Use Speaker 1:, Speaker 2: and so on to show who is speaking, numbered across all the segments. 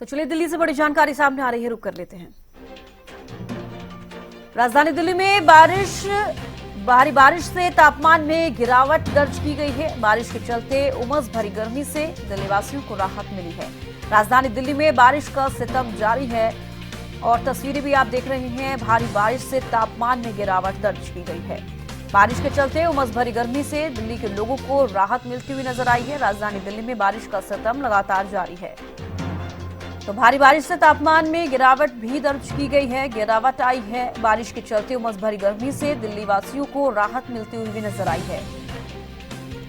Speaker 1: तो चलिए दिल्ली से बड़ी जानकारी सामने आ रही है, रुक कर लेते हैं। राजधानी दिल्ली में भारी बारिश से तापमान में गिरावट दर्ज की गई है। बारिश के चलते उमस भरी गर्मी से दिल्ली वासियों को राहत मिली है। राजधानी दिल्ली में बारिश का सितम जारी है और तस्वीरें भी आप देख रहे हैं। भारी बारिश से तापमान में गिरावट दर्ज की गई है। बारिश के चलते उमस भरी गर्मी से दिल्ली के लोगों को राहत मिलती हुई नजर आई है। राजधानी दिल्ली में बारिश का सितम लगातार जारी है। तो भारी बारिश से तापमान में गिरावट भी दर्ज की गई है। गिरावट आई है। बारिश के चलते उमस भरी गर्मी से दिल्ली वासियों को राहत मिलती हुई भी नजर आई है।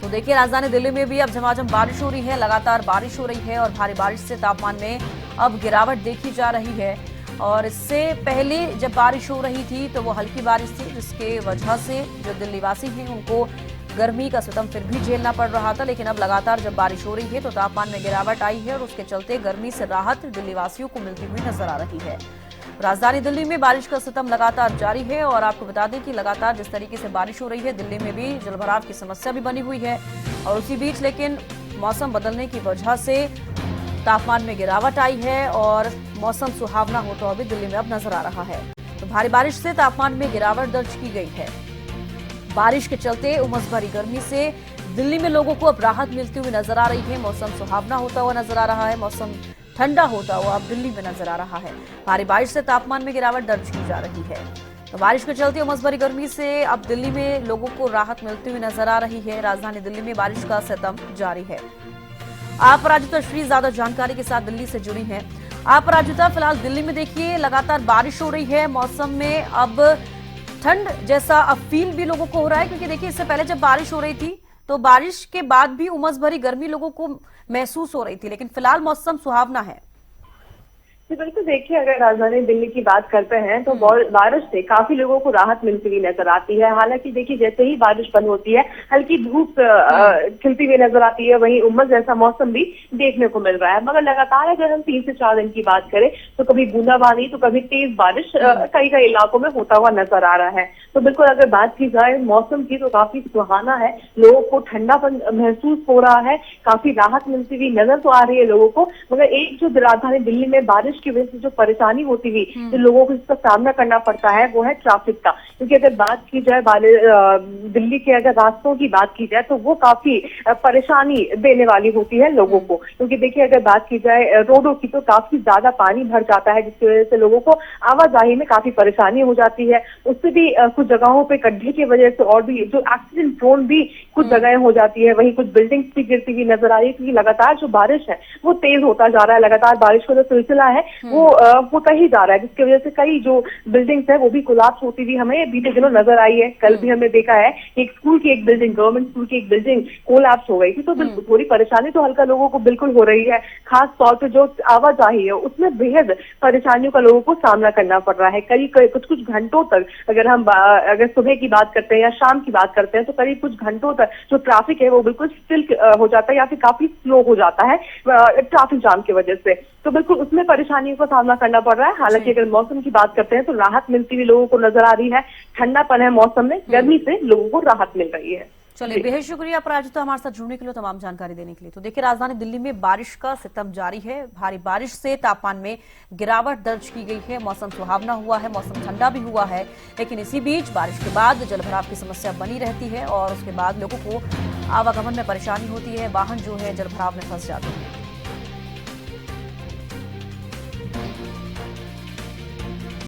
Speaker 1: तो देखिए, राजधानी दिल्ली में भी अब झमाझम बारिश हो रही है। लगातार बारिश हो रही है और भारी बारिश से तापमान में अब गिरावट देखी जा रही है। और इससे पहले जब बारिश हो रही थी तो वो हल्की बारिश थी, जिसके वजह से जो दिल्ली वासी हैं उनको गर्मी का सितम फिर भी झेलना पड़ रहा था। लेकिन अब लगातार जब बारिश हो रही है तो तापमान में गिरावट आई है और उसके चलते गर्मी से राहत दिल्ली वासियों को मिलती हुई नजर आ रही है। राजधानी दिल्ली में बारिश का सितम लगातार जारी है और आपको बता दें कि लगातार जिस तरीके से बारिश हो रही है, दिल्ली में भी जलभराव की समस्या भी बनी हुई है। और उसी बीच लेकिन मौसम बदलने की वजह से तापमान में गिरावट आई है और मौसम सुहावना होता हुआ भी दिल्ली में अब नजर आ रहा है। तो भारी बारिश से तापमान में गिरावट दर्ज की गई है। बारिश के चलते उमस भरी गर्मी से दिल्ली में लोगों को अब राहत मिलती हुई नजर आ रही है। मौसम सुहावना होता हुआ नजर आ रहा है। मौसम ठंडा होता हुआ अब दिल्ली में नजर आ रहा है। भारी बारिश से तापमान में गिरावट दर्ज की जा रही है। तो बारिश के चलते उमस भरी गर्मी से अब दिल्ली में लोगों को राहत मिलती हुई नजर आ रही है। राजधानी दिल्ली में बारिश का सितम जारी है। आप राजुता श्री ज्यादा जानकारी के साथ दिल्ली से जुड़ी हैं। आप राजुता, फिलहाल दिल्ली में देखिए लगातार बारिश हो रही है। मौसम में अब ठंड जैसा अब फील भी लोगों को हो रहा है, क्योंकि देखिए इससे पहले जब बारिश हो रही थी तो बारिश के बाद भी उमस भरी गर्मी लोगों को महसूस हो रही थी, लेकिन फिलहाल मौसम सुहावना है।
Speaker 2: जी बिल्कुल, देखिए अगर राजधानी दिल्ली की बात करते हैं तो बारिश से काफी लोगों को राहत मिलती हुई नजर आती है। हालांकि देखिए जैसे ही बारिश बंद होती है हल्की धूप खिलती हुई नजर आती है, वहीं उमस जैसा मौसम भी देखने को मिल रहा है। मगर लगातार अगर हम 3 से 4 दिन की बात करें तो कभी बूंदाबांदी तो कभी तेज बारिश कई कई इलाकों में होता हुआ नजर आ रहा है। तो बिल्कुल अगर बात की जाए मौसम की तो काफी सुहाना है। लोगों को ठंडापन महसूस हो रहा है, काफी राहत मिलती हुई नजर तो आ रही है लोगों को। मगर एक जो राजधानी दिल्ली में बारिश की वजह से जो परेशानी होती हुई जो लोगों को इसका सामना करना पड़ता है वो है ट्रैफिक का। क्योंकि अगर बात की जाए दिल्ली के अगर रास्तों की बात की जाए तो वो काफी परेशानी देने वाली होती है लोगों को। क्योंकि देखिए अगर बात की जाए रोडों की तो काफी ज्यादा पानी भर जाता है, जिसकी वजह से लोगों को आवाजाही में काफी परेशानी हो जाती है। उससे भी कुछ जगहों पे गड्ढे की वजह से और भी जो एक्सीडेंट प्रोन भी कुछ जगह हो जाती है। वहीं कुछ बिल्डिंग्स भी गिरती हुई नजर आ रही है, क्योंकि लगातार जो बारिश है वो तेज होता जा रहा है। लगातार बारिश का जो सिलसिला है वो होता ही जा रहा है, जिसकी वजह से कई जो बिल्डिंग्स है वो भी कोलैप्स होती हुई हमें बीते दिनों नजर आई है। कल भी हमने देखा है कि एक स्कूल की एक बिल्डिंग, गवर्नमेंट स्कूल की एक बिल्डिंग कोलैप्स हो गई थी। तो बिल्कुल थोड़ी परेशानी तो हल्का लोगों को बिल्कुल हो रही है। खास तौर पर जो आवाजाही है उसमें बेहद परेशानियों का लोगों को सामना करना पड़ रहा है। करीब कुछ घंटों तक अगर सुबह की बात करते हैं या शाम की बात करते हैं तो करीब कुछ घंटों तक जो ट्रैफिक है वो बिल्कुल स्टिल हो जाता है या फिर काफी स्लो हो जाता है ट्रैफिक जाम की वजह से। तो बिल्कुल उसमें परेशानियों का सामना करना पड़ रहा है। हालांकि अगर मौसम की बात करते हैं तो राहत मिलती हुई लोगों को नजर आ रही है। ठंडापन है मौसम में, गर्मी से लोगों को राहत मिल रही है।
Speaker 1: चलिए, बेहद शुक्रिया अपराजिता हमारे साथ जुड़ने के लिए, तमाम जानकारी देने के लिए। तो देखिए, राजधानी दिल्ली में बारिश का सितम जारी है। भारी बारिश से तापमान में गिरावट दर्ज की गई है। मौसम सुहावना हुआ है, मौसम ठंडा भी हुआ है। लेकिन इसी बीच बारिश के बाद जलभराव की समस्या बनी रहती है और उसके बाद लोगों को आवागमन में परेशानी होती है। वाहन जो है जलभराव में फंस जाते हैं।